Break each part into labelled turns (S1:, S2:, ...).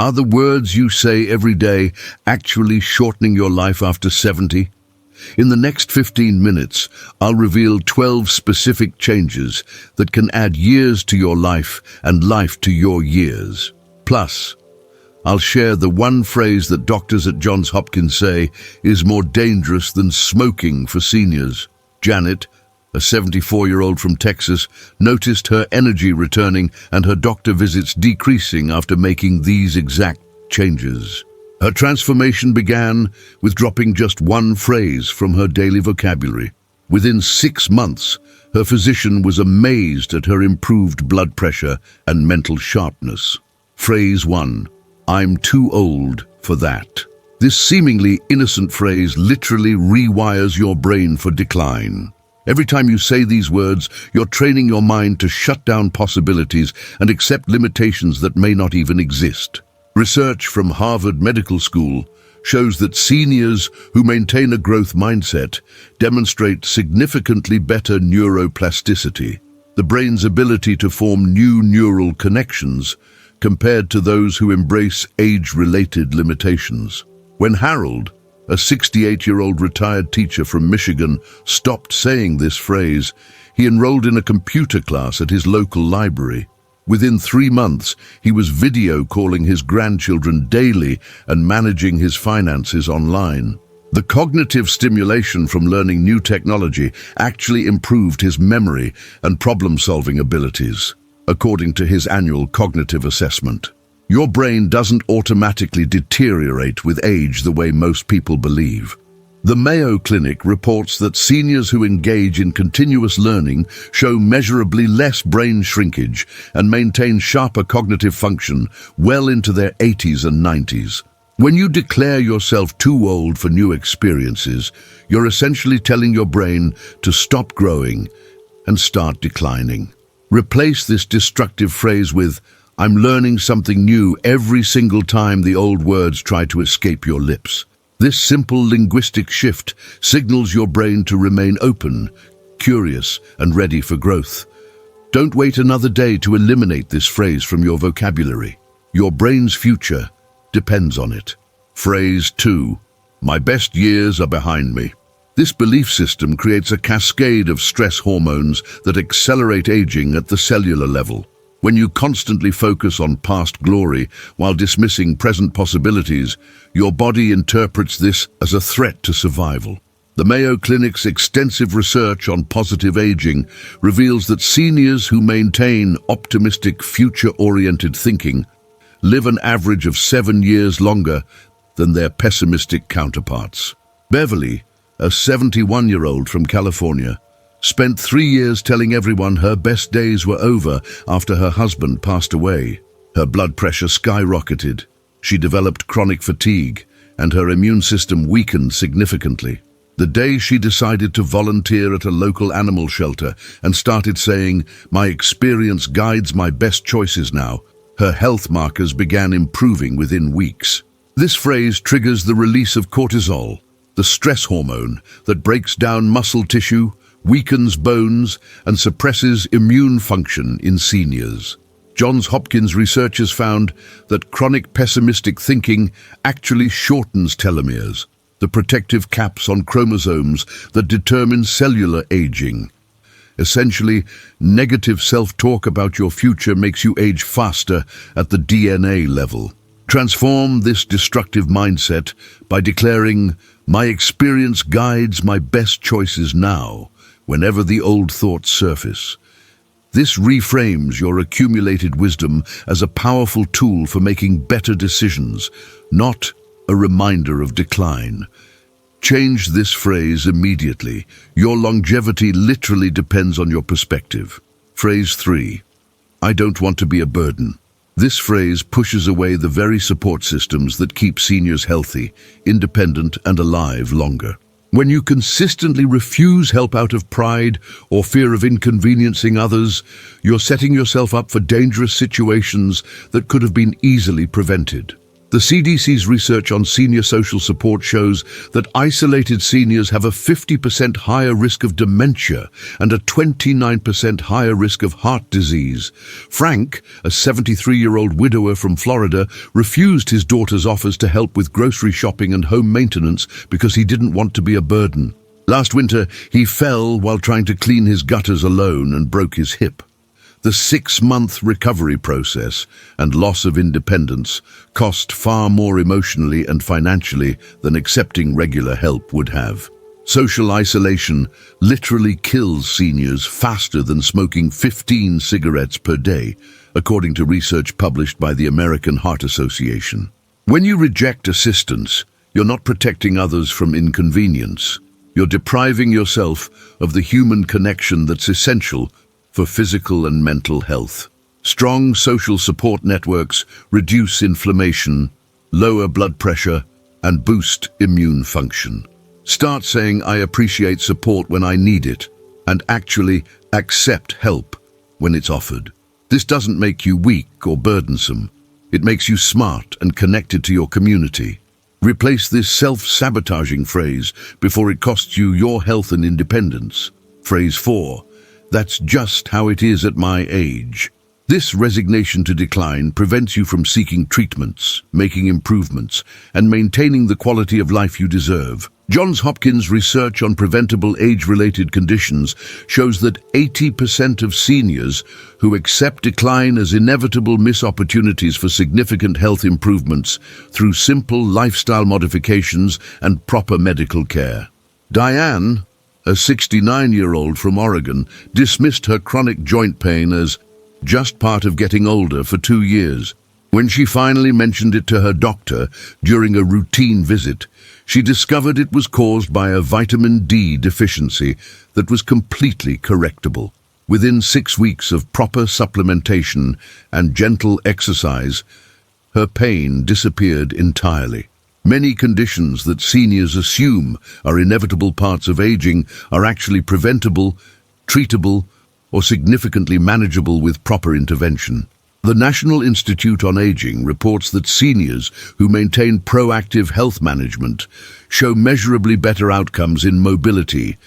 S1: Are the words you say every day actually shortening your life after 70? In the next 15 minutes, I'll reveal 12 specific changes that can add years to your life and life to your years. Plus, I'll share the one phrase that doctors at Johns Hopkins say is more dangerous than smoking for seniors. Janet, a 74-year-old from Texas, noticed her energy returning and her doctor visits decreasing after making these exact changes. Her transformation began with dropping just one phrase from her daily vocabulary. Within 6 months, her physician was amazed at her improved blood pressure and mental sharpness. Phrase 1. I'm too old for that. This seemingly innocent phrase literally rewires your brain for decline. Every time you say these words, you're training your mind to shut down possibilities and accept limitations that may not even exist. Research from Harvard Medical School shows that seniors who maintain a growth mindset demonstrate significantly better neuroplasticity, the brain's ability to form new neural connections, compared to those who embrace age-related limitations. When Harold, a 68-year-old retired teacher from Michigan, stopped saying this phrase, he enrolled in a computer class at his local library. Within 3 months, he was video calling his grandchildren daily and managing his finances online. The cognitive stimulation from learning new technology actually improved his memory and problem-solving abilities, according to his annual cognitive assessment. Your brain doesn't automatically deteriorate with age the way most people believe. The Mayo Clinic reports that seniors who engage in continuous learning show measurably less brain shrinkage and maintain sharper cognitive function well into their 80s and 90s. When you declare yourself too old for new experiences, you're essentially telling your brain to stop growing and start declining. Replace this destructive phrase with, I'm learning something new every single time the old words try to escape your lips. This simple linguistic shift signals your brain to remain open, curious, and ready for growth. Don't wait another day to eliminate this phrase from your vocabulary. Your brain's future depends on it. Phrase 2. My best years are behind me. This belief system creates a cascade of stress hormones that accelerate aging at the cellular level. When you constantly focus on past glory while dismissing present possibilities, your body interprets this as a threat to survival. The Mayo Clinic's extensive research on positive aging reveals that seniors who maintain optimistic, future-oriented thinking live an average of 7 years longer than their pessimistic counterparts. Beverly, a 71-year-old from California, spent 3 years telling everyone her best days were over after her husband passed away. Her blood pressure skyrocketed, she developed chronic fatigue, and her immune system weakened significantly. The day she decided to volunteer at a local animal shelter and started saying, "My experience guides my best choices now," her health markers began improving within weeks. This phrase triggers the release of cortisol, the stress hormone that breaks down muscle tissue, weakens bones, and suppresses immune function in seniors. Johns Hopkins researchers found that chronic pessimistic thinking actually shortens telomeres, the protective caps on chromosomes that determine cellular aging. Essentially, negative self-talk about your future makes you age faster at the DNA level. Transform this destructive mindset by declaring, "My experience guides my best choices now," whenever the old thoughts surface. This reframes your accumulated wisdom as a powerful tool for making better decisions, not a reminder of decline. Change this phrase immediately. Your longevity literally depends on your perspective. Phrase 3. I don't want to be a burden. This phrase pushes away the very support systems that keep seniors healthy, independent, and alive longer. When you consistently refuse help out of pride or fear of inconveniencing others, you're setting yourself up for dangerous situations that could have been easily prevented. The CDC's research on senior social support shows that isolated seniors have a 50% higher risk of dementia and a 29% higher risk of heart disease. Frank, a 73-year-old widower from Florida, refused his daughter's offers to help with grocery shopping and home maintenance because he didn't want to be a burden. Last winter, he fell while trying to clean his gutters alone and broke his hip. The 6-month recovery process and loss of independence cost far more emotionally and financially than accepting regular help would have. Social isolation literally kills seniors faster than smoking 15 cigarettes per day, according to research published by the American Heart Association. When you reject assistance, you're not protecting others from inconvenience. You're depriving yourself of the human connection that's essential for physical and mental health. Strong social support networks reduce inflammation, lower blood pressure, and boost immune function. Start saying, "I appreciate support when I need it," and actually accept help when it's offered. This doesn't make you weak or burdensome. It makes you smart and connected to your community. Replace this self-sabotaging phrase before it costs you your health and independence. Phrase 4. That's just how it is at my age. This resignation to decline prevents you from seeking treatments, making improvements, and maintaining the quality of life you deserve. Johns Hopkins research on preventable age-related conditions shows that 80% of seniors who accept decline as inevitable miss opportunities for significant health improvements through simple lifestyle modifications and proper medical care. Diane, a 69-year-old from Oregon, dismissed her chronic joint pain as just part of getting older for 2 years. When she finally mentioned it to her doctor during a routine visit, she discovered it was caused by a vitamin D deficiency that was completely correctable. Within 6 weeks of proper supplementation and gentle exercise, her pain disappeared entirely. Many conditions that seniors assume are inevitable parts of aging are actually preventable, treatable, or significantly manageable with proper intervention. The National Institute on Aging reports that seniors who maintain proactive health management show measurably better outcomes in mobility,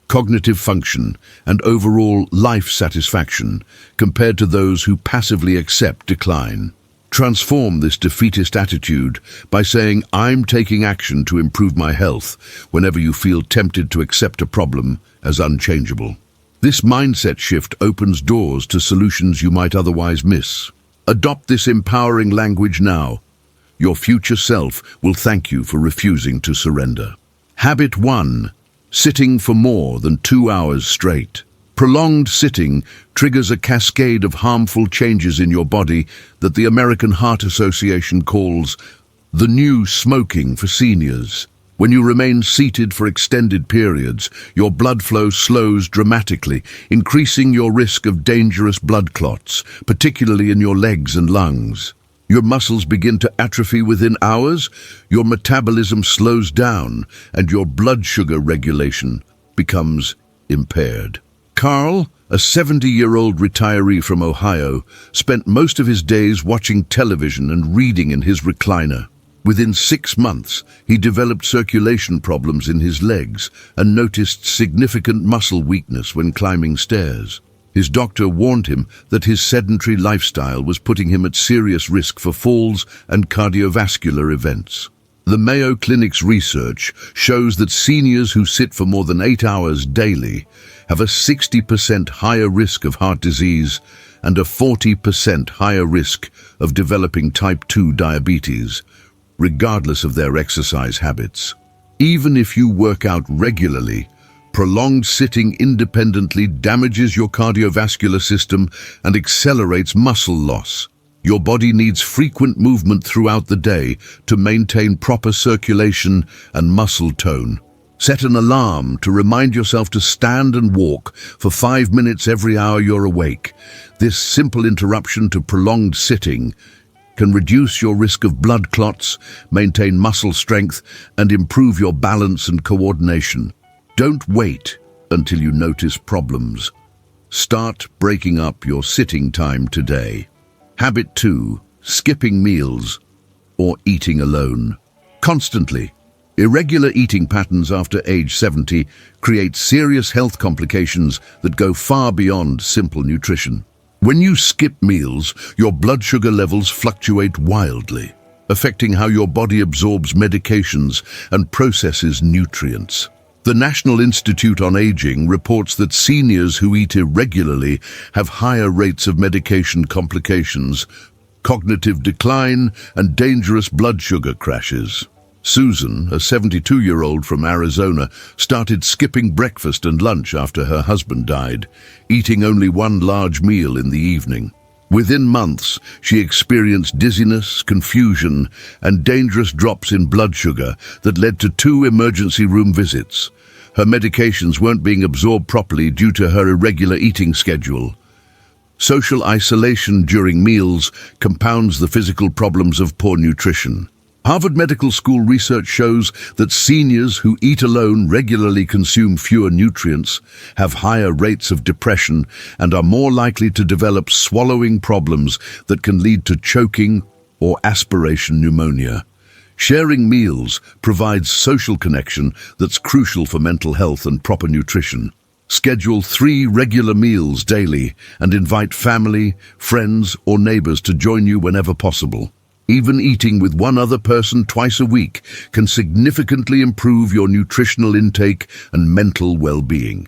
S1: cognitive function, and overall life satisfaction compared to those who passively accept decline. Transform this defeatist attitude by saying, "I'm taking action to improve my health," whenever you feel tempted to accept a problem as unchangeable. This mindset shift opens doors to solutions you might otherwise miss. Adopt this empowering language now. Your future self will thank you for refusing to surrender. Habit 1. Sitting for more than 2 hours straight. Prolonged sitting triggers a cascade of harmful changes in your body that the American Heart Association calls the new smoking for seniors. When you remain seated for extended periods, your blood flow slows dramatically, increasing your risk of dangerous blood clots, particularly in your legs and lungs. Your muscles begin to atrophy within hours, your metabolism slows down, and your blood sugar regulation becomes impaired. Carl, a 70-year-old retiree from Ohio, spent most of his days watching television and reading in his recliner. Within 6 months, he developed circulation problems in his legs and noticed significant muscle weakness when climbing stairs. His doctor warned him that his sedentary lifestyle was putting him at serious risk for falls and cardiovascular events. The Mayo Clinic's research shows that seniors who sit for more than 8 hours daily have a 60% higher risk of heart disease and a 40% higher risk of developing type 2 diabetes, regardless of their exercise habits. Even if you work out regularly, prolonged sitting independently damages your cardiovascular system and accelerates muscle loss. Your body needs frequent movement throughout the day to maintain proper circulation and muscle tone. Set an alarm to remind yourself to stand and walk for 5 minutes every hour you're awake. This simple interruption to prolonged sitting can reduce your risk of blood clots, maintain muscle strength, and improve your balance and coordination. Don't wait until you notice problems. Start breaking up your sitting time today. Habit 2. Skipping meals. or eating alone. Constantly, irregular eating patterns after age 70 create serious health complications that go far beyond simple nutrition. When you skip meals, your blood sugar levels fluctuate wildly, affecting how your body absorbs medications and processes nutrients. The National Institute on Aging reports that seniors who eat irregularly have higher rates of medication complications, cognitive decline, and dangerous blood sugar crashes. Susan, a 72-year-old from Arizona, started skipping breakfast and lunch after her husband died, eating only one large meal in the evening. Within months, she experienced dizziness, confusion, and dangerous drops in blood sugar that led to 2 emergency room visits. Her medications weren't being absorbed properly due to her irregular eating schedule. Social isolation during meals compounds the physical problems of poor nutrition. Harvard Medical School research shows that seniors who eat alone regularly consume fewer nutrients, have higher rates of depression, and are more likely to develop swallowing problems that can lead to choking or aspiration pneumonia. Sharing meals provides social connection that's crucial for mental health and proper nutrition. Schedule 3 regular meals daily and invite family, friends, or neighbors to join you whenever possible. Even eating with one other person twice a week can significantly improve your nutritional intake and mental well-being.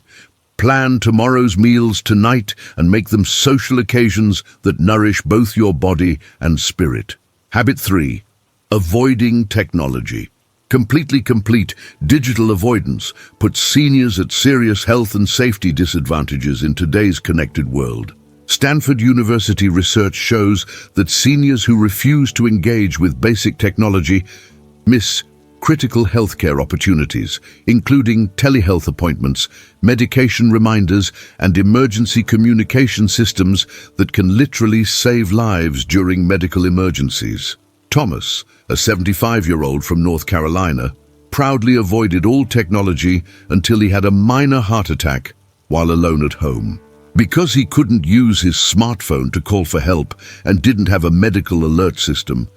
S1: Plan tomorrow's meals tonight and make them social occasions that nourish both your body and spirit. Habit 3. Avoiding technology. Completely complete digital avoidance puts seniors at serious health and safety disadvantages in today's connected world. Stanford University research shows that seniors who refuse to engage with basic technology miss critical healthcare opportunities, including telehealth appointments, medication reminders, and emergency communication systems that can literally save lives during medical emergencies. Thomas, a 75-year-old from North Carolina, proudly avoided all technology until he had a minor heart attack while alone at home. Because he couldn't use his smartphone to call for help and didn't have a medical alert system,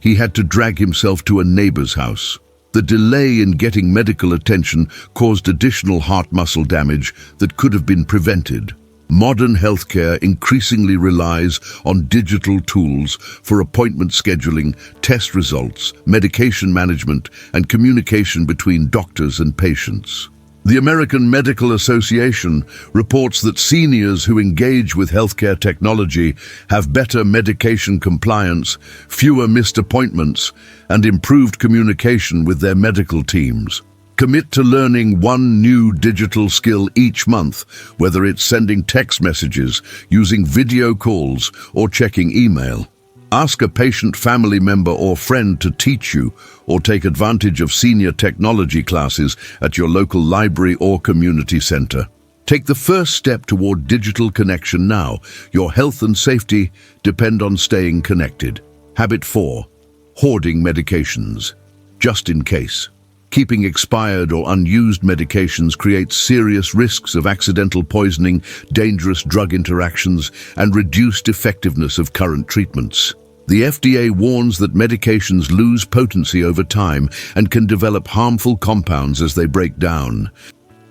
S1: he had to drag himself to a neighbor's house. The delay in getting medical attention caused additional heart muscle damage that could have been prevented. Modern healthcare increasingly relies on digital tools for appointment scheduling, test results, medication management, and communication between doctors and patients. The American Medical Association reports that seniors who engage with healthcare technology have better medication compliance, fewer missed appointments, and improved communication with their medical teams. Commit to learning one new digital skill each month, whether it's sending text messages, using video calls, or checking email. Ask a patient family member or friend to teach you, or take advantage of senior technology classes at your local library or community center. Take the first step toward digital connection now. Your health and safety depend on staying connected. Habit 4. Hoarding medications. Just in case. Keeping expired or unused medications creates serious risks of accidental poisoning, dangerous drug interactions, and reduced effectiveness of current treatments. The FDA warns that medications lose potency over time and can develop harmful compounds as they break down.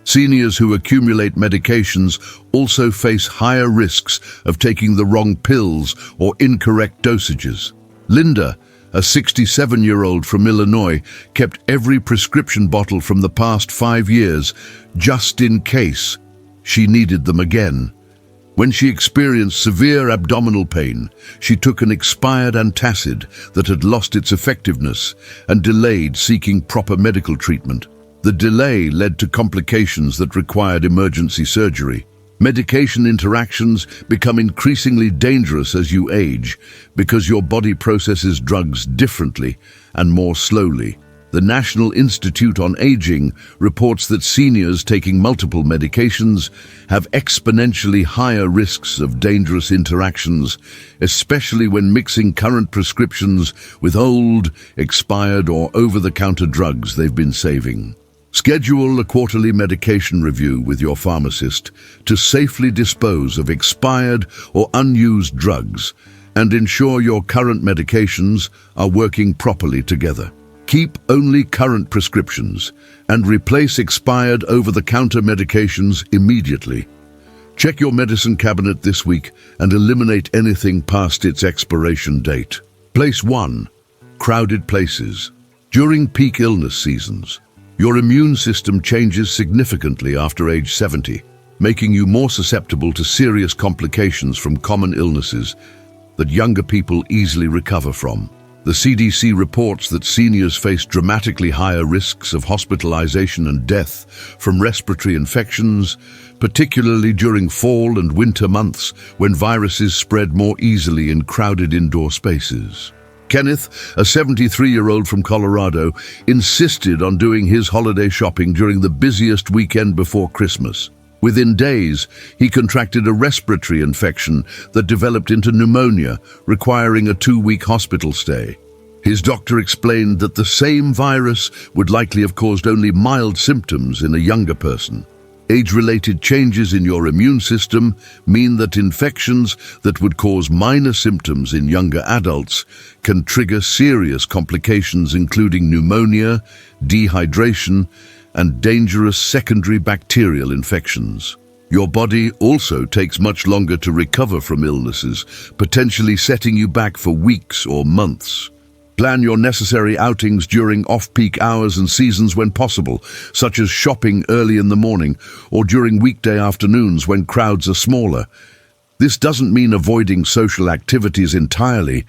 S1: Seniors who accumulate medications also face higher risks of taking the wrong pills or incorrect dosages. Linda, a 67-year-old from Illinois, kept every prescription bottle from the past 5 years, just in case she needed them again. When she experienced severe abdominal pain, she took an expired antacid that had lost its effectiveness and delayed seeking proper medical treatment. The delay led to complications that required emergency surgery. Medication interactions become increasingly dangerous as you age because your body processes drugs differently and more slowly. The National Institute on Aging reports that seniors taking multiple medications have exponentially higher risks of dangerous interactions, especially when mixing current prescriptions with old, expired, or over-the-counter drugs they've been saving. Schedule a quarterly medication review with your pharmacist to safely dispose of expired or unused drugs and ensure your current medications are working properly together. Keep only current prescriptions and replace expired over-the-counter medications immediately. Check your medicine cabinet this week and eliminate anything past its expiration date. Place 1. Crowded places. During peak illness seasons, your immune system changes significantly after age 70, making you more susceptible to serious complications from common illnesses that younger people easily recover from. The CDC reports that seniors face dramatically higher risks of hospitalization and death from respiratory infections, particularly during fall and winter months when viruses spread more easily in crowded indoor spaces. Kenneth, a 73-year-old from Colorado, insisted on doing his holiday shopping during the busiest weekend before Christmas. Within days, he contracted a respiratory infection that developed into pneumonia, requiring a 2-week hospital stay. His doctor explained that the same virus would likely have caused only mild symptoms in a younger person. Age-related changes in your immune system mean that infections that would cause minor symptoms in younger adults can trigger serious complications including pneumonia, dehydration, and dangerous secondary bacterial infections. Your body also takes much longer to recover from illnesses, potentially setting you back for weeks or months. Plan your necessary outings during off-peak hours and seasons when possible, such as shopping early in the morning or during weekday afternoons when crowds are smaller. This doesn't mean avoiding social activities entirely,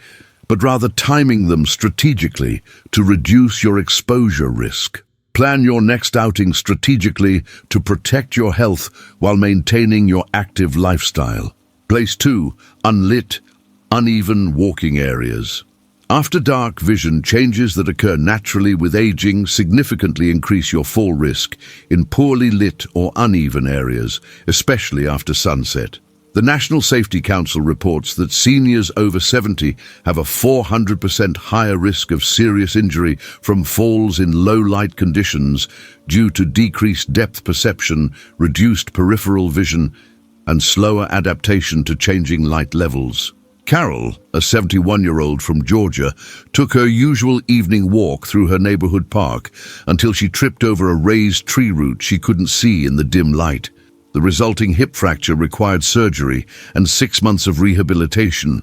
S1: but rather timing them strategically to reduce your exposure risk. Plan your next outing strategically to protect your health while maintaining your active lifestyle. Place 2. Unlit, uneven walking areas. After dark, vision changes that occur naturally with aging significantly increase your fall risk in poorly lit or uneven areas, especially after sunset. The National Safety Council reports that seniors over 70 have a 400% higher risk of serious injury from falls in low-light conditions due to decreased depth perception, reduced peripheral vision, and slower adaptation to changing light levels. Carol, a 71-year-old from Georgia, took her usual evening walk through her neighborhood park until she tripped over a raised tree root she couldn't see in the dim light. The resulting hip fracture required surgery and 6 months of rehabilitation,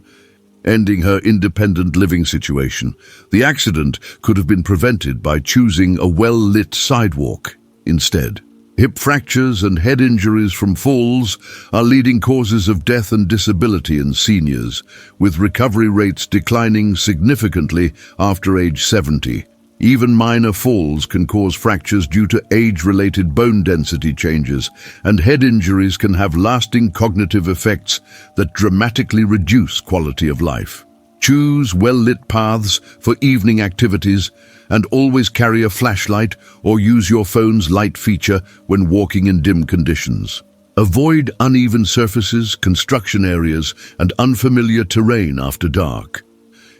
S1: ending her independent living situation. The accident could have been prevented by choosing a well-lit sidewalk instead. Hip fractures and head injuries from falls are leading causes of death and disability in seniors, with recovery rates declining significantly after age 70. Even minor falls can cause fractures due to age-related bone density changes, and head injuries can have lasting cognitive effects that dramatically reduce quality of life. Choose well-lit paths for evening activities and always carry a flashlight or use your phone's light feature when walking in dim conditions. Avoid uneven surfaces, construction areas, and unfamiliar terrain after dark.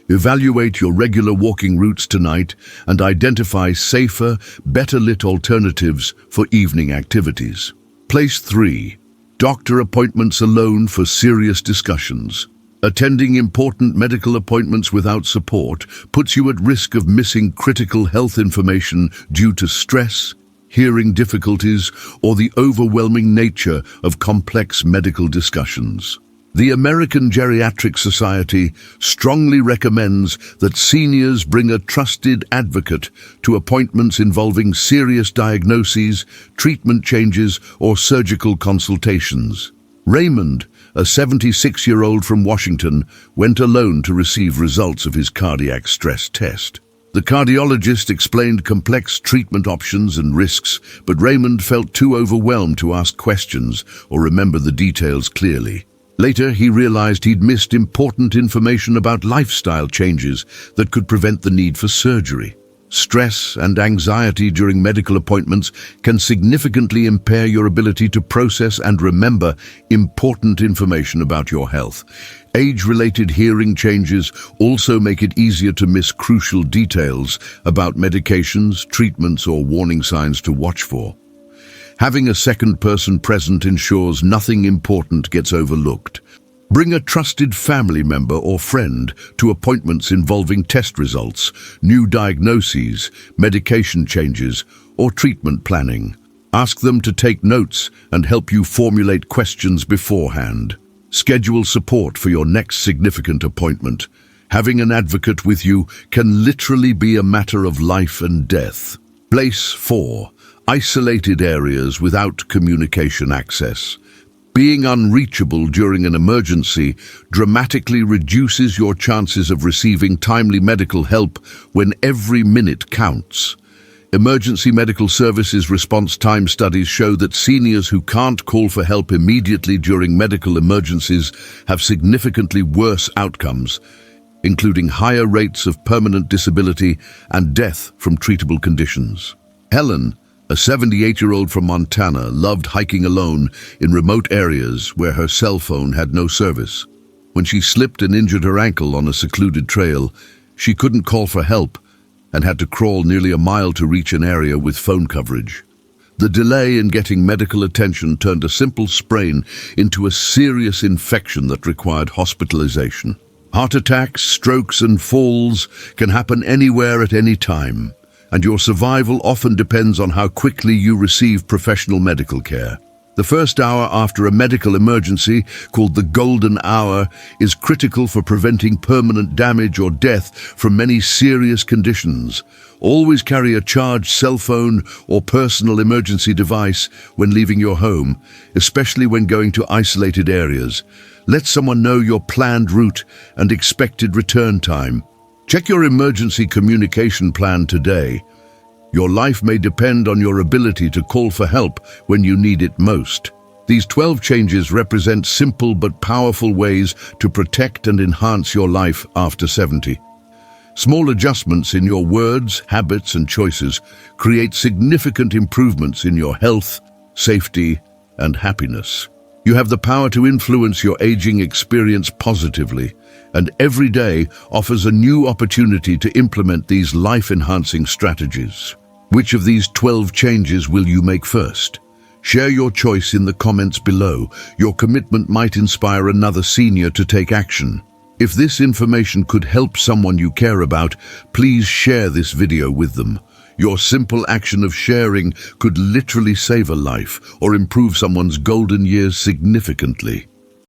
S1: Evaluate your regular walking routes tonight and identify safer, better-lit alternatives for evening activities. Place 3. Doctor appointments alone for serious discussions. Attending important medical appointments without support puts you at risk of missing critical health information due to stress, hearing difficulties, or the overwhelming nature of complex medical discussions. The American Geriatric Society strongly recommends that seniors bring a trusted advocate to appointments involving serious diagnoses, treatment changes, or surgical consultations. Raymond, a 76-year-old from Washington, went alone to receive results of his cardiac stress test. The cardiologist explained complex treatment options and risks, but Raymond felt too overwhelmed to ask questions or remember the details clearly. Later, he realized he'd missed important information about lifestyle changes that could prevent the need for surgery. Stress and anxiety during medical appointments can significantly impair your ability to process and remember important information about your health. Age-related hearing changes also make it easier to miss crucial details about medications, treatments, or warning signs to watch for. Having a second person present ensures nothing important gets overlooked. Bring a trusted family member or friend to appointments involving test results, new diagnoses, medication changes, or treatment planning. Ask them to take notes and help you formulate questions beforehand. Schedule support for your next significant appointment. Having an advocate with you can literally be a matter of life and death. Place 4. Isolated areas without communication access. Being unreachable during an emergency dramatically reduces your chances of receiving timely medical help when every minute counts. Emergency medical services response time studies show that seniors who can't call for help immediately during medical emergencies have significantly worse outcomes, including higher rates of permanent disability and death from treatable conditions. Helen, a 78-year-old from Montana, loved hiking alone in remote areas where her cell phone had no service. When she slipped and injured her ankle on a secluded trail, she couldn't call for help and had to crawl nearly a mile to reach an area with phone coverage. The delay in getting medical attention turned a simple sprain into a serious infection that required hospitalization. Heart attacks, strokes, and falls can happen anywhere at any time, and your survival often depends on how quickly you receive professional medical care. The first hour after a medical emergency, called the golden hour, is critical for preventing permanent damage or death from many serious conditions. Always carry a charged cell phone or personal emergency device when leaving your home, especially when going to isolated areas. Let someone know your planned route and expected return time. Check your emergency communication plan today. Your life may depend on your ability to call for help when you need it most. These 12 changes represent simple but powerful ways to protect and enhance your life after 70. Small adjustments in your words, habits, and choices create significant improvements in your health, safety, and happiness. You have the power to influence your aging experience positively, and every day offers a new opportunity to implement these life-enhancing strategies. Which of these 12 changes will you make first? Share your choice in the comments below. Your commitment might inspire another senior to take action. If this information could help someone you care about, please share this video with them. Your simple action of sharing could literally save a life or improve someone's golden years significantly.